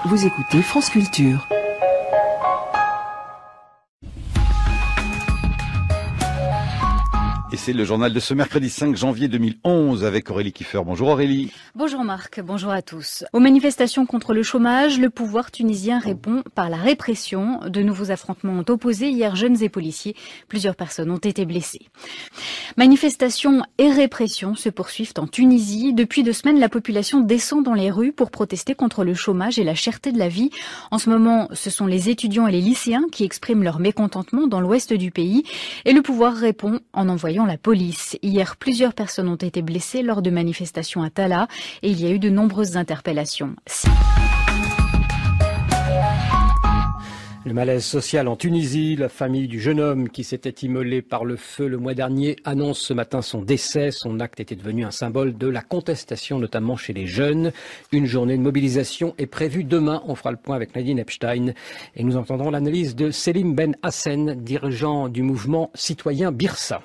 Vous écoutez France Culture. Et c'est le journal de ce mercredi 5 janvier 2011 avec Aurélie Kiefer. Bonjour Aurélie. Bonjour Marc, bonjour à tous. Aux manifestations contre le chômage, le pouvoir tunisien répond par la répression. De nouveaux affrontements ont opposé hier jeunes et policiers. Plusieurs personnes ont été blessées. Manifestations et répression se poursuivent en Tunisie. Depuis 2 semaines, la population descend dans les rues pour protester contre le chômage et la cherté de la vie. En ce moment, ce sont les étudiants et les lycéens qui expriment leur mécontentement dans l'ouest du pays. Et le pouvoir répond en envoyant la police. Hier, plusieurs personnes ont été blessées lors de manifestations à Tala et il y a eu de nombreuses interpellations. Le malaise social en Tunisie, la famille du jeune homme qui s'était immolé par le feu le mois dernier annonce ce matin son décès. Son acte était devenu un symbole de la contestation, notamment chez les jeunes. Une journée de mobilisation est prévue demain. On fera le point avec Nadine Epstein et nous entendrons l'analyse de Selim Ben Hassen, dirigeant du mouvement citoyen Birsa.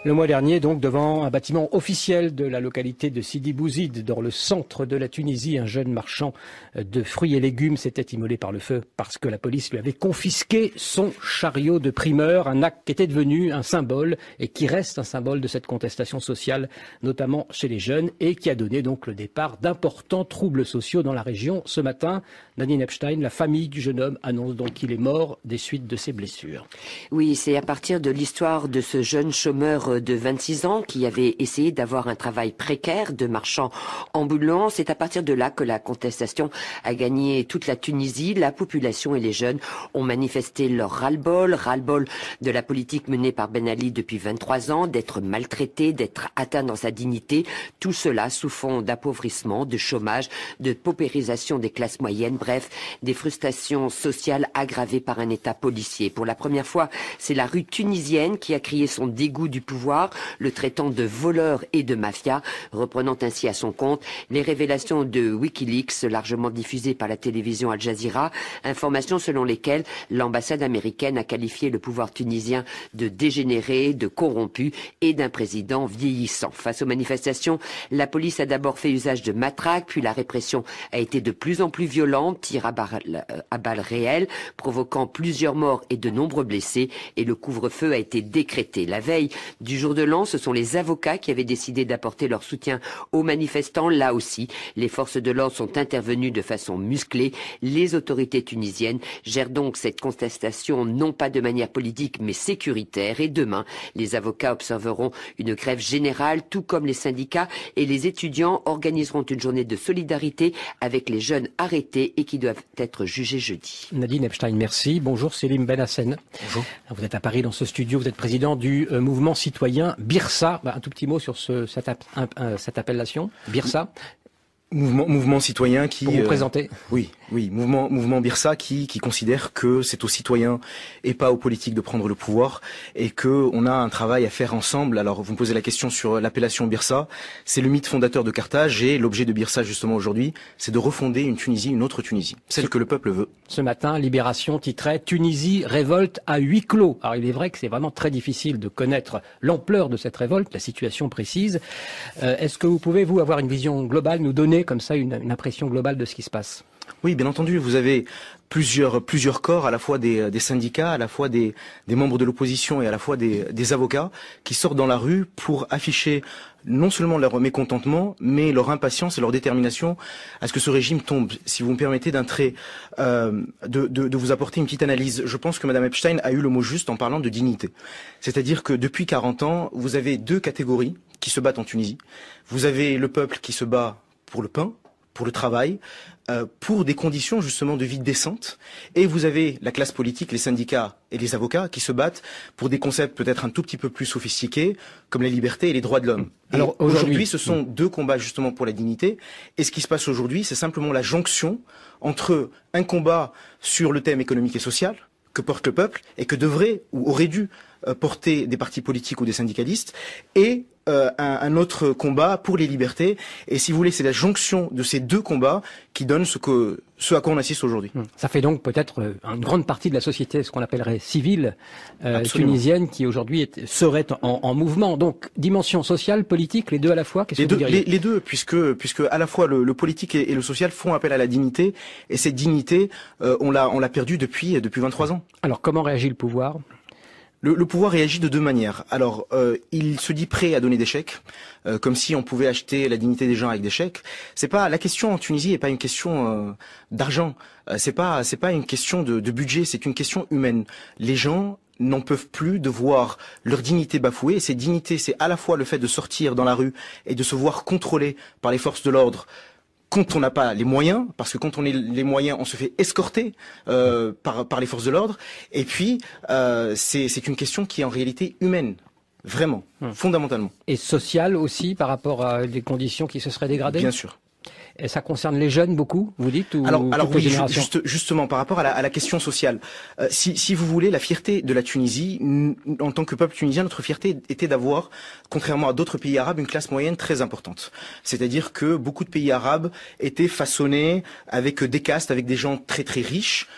Le mois dernier, donc, devant un bâtiment officiel de la localité de Sidi Bouzid, dans le centre de la Tunisie, un jeune marchand de fruits et légumes s'était immolé par le feu parce que la police lui avait confisqué son chariot de primeur, un acte qui était devenu un symbole et qui reste un symbole de cette contestation sociale, notamment chez les jeunes, et qui a donné donc le départ d'importants troubles sociaux dans la région. Ce matin, Nadine Epstein, la famille du jeune homme, annonce donc qu'il est mort des suites de ses blessures. Oui, c'est à partir de l'histoire de ce jeune chômeur de 26 ans qui avait essayé d'avoir un travail précaire de marchand ambulant. C'est à partir de là que la contestation a gagné toute la Tunisie. La population et les jeunes ont manifesté leur ras-le-bol de la politique menée par Ben Ali depuis 23 ans, d'être maltraité, d'être atteint dans sa dignité. Tout cela sous fond d'appauvrissement, de chômage, de paupérisation des classes moyennes, bref, des frustrations sociales aggravées par un État policier. Pour la première fois, c'est la rue tunisienne qui a crié son dégoût du pouvoir, le traitant de voleur et de mafia, reprenant ainsi à son compte les révélations de Wikileaks largement diffusées par la télévision Al Jazeera, informations selon lesquelles l'ambassade américaine a qualifié le pouvoir tunisien de dégénéré, de corrompu et d'un président vieillissant. Face aux manifestations, la police a d'abord fait usage de matraques, puis la répression a été de plus en plus violente, tirs à balles réelles, provoquant plusieurs morts et de nombreux blessés, et le couvre-feu a été décrété. La veille du jour de l'an, ce sont les avocats qui avaient décidé d'apporter leur soutien aux manifestants. Là aussi, les forces de l'ordre sont intervenues de façon musclée. Les autorités tunisiennes gèrent donc cette contestation non pas de manière politique mais sécuritaire. Et demain, les avocats observeront une grève générale, tout comme les syndicats, et les étudiants organiseront une journée de solidarité avec les jeunes arrêtés et qui doivent être jugés jeudi. Nadine Epstein, merci. Bonjour Selim Ben Hassen. Bonjour. Vous êtes à Paris dans ce studio, vous êtes président du mouvement citoyen Birsa. Un tout petit mot sur cette appellation, Birsa. Mouvement citoyen qui... Pour vous présenter. Oui, mouvement Birsa qui considère que c'est aux citoyens et pas aux politiques de prendre le pouvoir et que on a un travail à faire ensemble. Alors vous me posez la question sur l'appellation Birsa, c'est le mythe fondateur de Carthage et l'objet de Birsa justement aujourd'hui, c'est de refonder une Tunisie, une autre Tunisie, celle que le peuple veut. Ce matin, Libération titrait Tunisie révolte à huis clos. Alors il est vrai que c'est vraiment très difficile de connaître l'ampleur de cette révolte, la situation précise. Est-ce que vous pouvez, vous, avoir une vision globale, nous donner comme ça une impression globale de ce qui se passe? Oui, bien entendu, vous avez plusieurs corps, à la fois des syndicats, à la fois des membres de l'opposition et à la fois des avocats qui sortent dans la rue pour afficher non seulement leur mécontentement, mais leur impatience et leur détermination à ce que ce régime tombe. Si vous me permettez de vous apporter une petite analyse, je pense que Madame Epstein a eu le mot juste en parlant de dignité. C'est-à-dire que depuis 40 ans, vous avez 2 catégories qui se battent en Tunisie. Vous avez le peuple qui se bat pour le pain, pour le travail, pour des conditions justement de vie décentes. Et vous avez la classe politique, les syndicats et les avocats qui se battent pour des concepts peut-être un tout petit peu plus sophistiqués, comme la liberté et les droits de l'homme. Alors aujourd'hui, ce sont 2 combats justement pour la dignité. Et ce qui se passe aujourd'hui, c'est simplement la jonction entre un combat sur le thème économique et social que porte le peuple et que devrait ou aurait dû porter des partis politiques ou des syndicalistes, et un autre combat pour les libertés. Et si vous voulez, c'est la jonction de ces deux combats qui donne ce à quoi on assiste aujourd'hui. Ça fait donc peut-être une grande partie de la société, ce qu'on appellerait civile tunisienne, qui aujourd'hui serait en mouvement. Donc dimension sociale, politique, les deux à la fois. Qu'est-ce que vous diriez ? Les deux, puisque à la fois le politique et le social font appel à la dignité, et cette dignité, on l'a perdue depuis 23 ans. Alors comment réagit le pouvoir ? Le pouvoir réagit de deux manières. Alors, il se dit prêt à donner des chèques, comme si on pouvait acheter la dignité des gens avec des chèques. C'est pas la question en Tunisie n'est pas une question d'argent. C'est pas une question de budget. C'est une question humaine. Les gens n'en peuvent plus de voir leur dignité bafouée. Et cette dignité, c'est à la fois le fait de sortir dans la rue et de se voir contrôlé par les forces de l'ordre. Quand on n'a pas les moyens, parce que quand on a les moyens, on se fait escorter par les forces de l'ordre. Et puis, c'est une question qui est en réalité humaine, vraiment, fondamentalement. Et sociale aussi, par rapport à des conditions qui se seraient dégradées ? Bien sûr. Et ça concerne les jeunes beaucoup, vous dites, ou alors toutes les oui, générations ? justement, par rapport à la question sociale, si vous voulez, la fierté de la Tunisie, en tant que peuple tunisien, notre fierté était d'avoir, contrairement à d'autres pays arabes, une classe moyenne très importante. C'est-à-dire que beaucoup de pays arabes étaient façonnés avec des castes, avec des gens très très riches,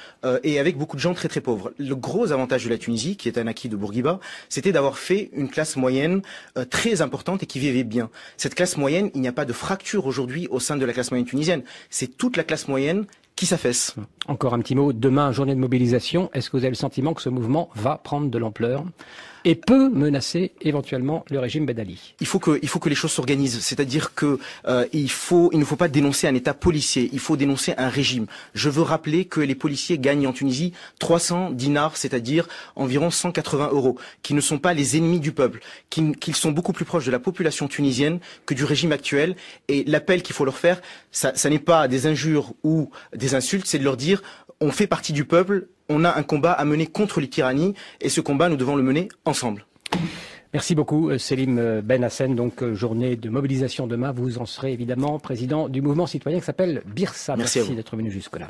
et avec beaucoup de gens très très pauvres. Le gros avantage de la Tunisie, qui est un acquis de Bourguiba, c'était d'avoir fait une classe moyenne très importante et qui vivait bien. Cette classe moyenne, il n'y a pas de fracture aujourd'hui au sein de la classe moyenne tunisienne. C'est toute la classe moyenne qui s'affaisse. Encore un petit mot. Demain, journée de mobilisation. Est-ce que vous avez le sentiment que ce mouvement va prendre de l'ampleur et peut menacer éventuellement le régime Ben Ali? Il faut que les choses s'organisent. C'est-à-dire que il ne faut pas dénoncer un État policier. Il faut dénoncer un régime. Je veux rappeler que les policiers gagnent en Tunisie 300 dinars, c'est-à-dire environ 180 €, qui ne sont pas les ennemis du peuple, qu'ils sont beaucoup plus proches de la population tunisienne que du régime actuel. Et l'appel qu'il faut leur faire, ça n'est pas des injures ou des insultes, c'est de leur dire on fait partie du peuple, on a un combat à mener contre les tyrannies et ce combat nous devons le mener ensemble. Merci beaucoup Selim Ben Hassen. Donc journée de mobilisation demain, vous en serez évidemment président du mouvement citoyen qui s'appelle Birsa. Merci d'être venu jusque-là.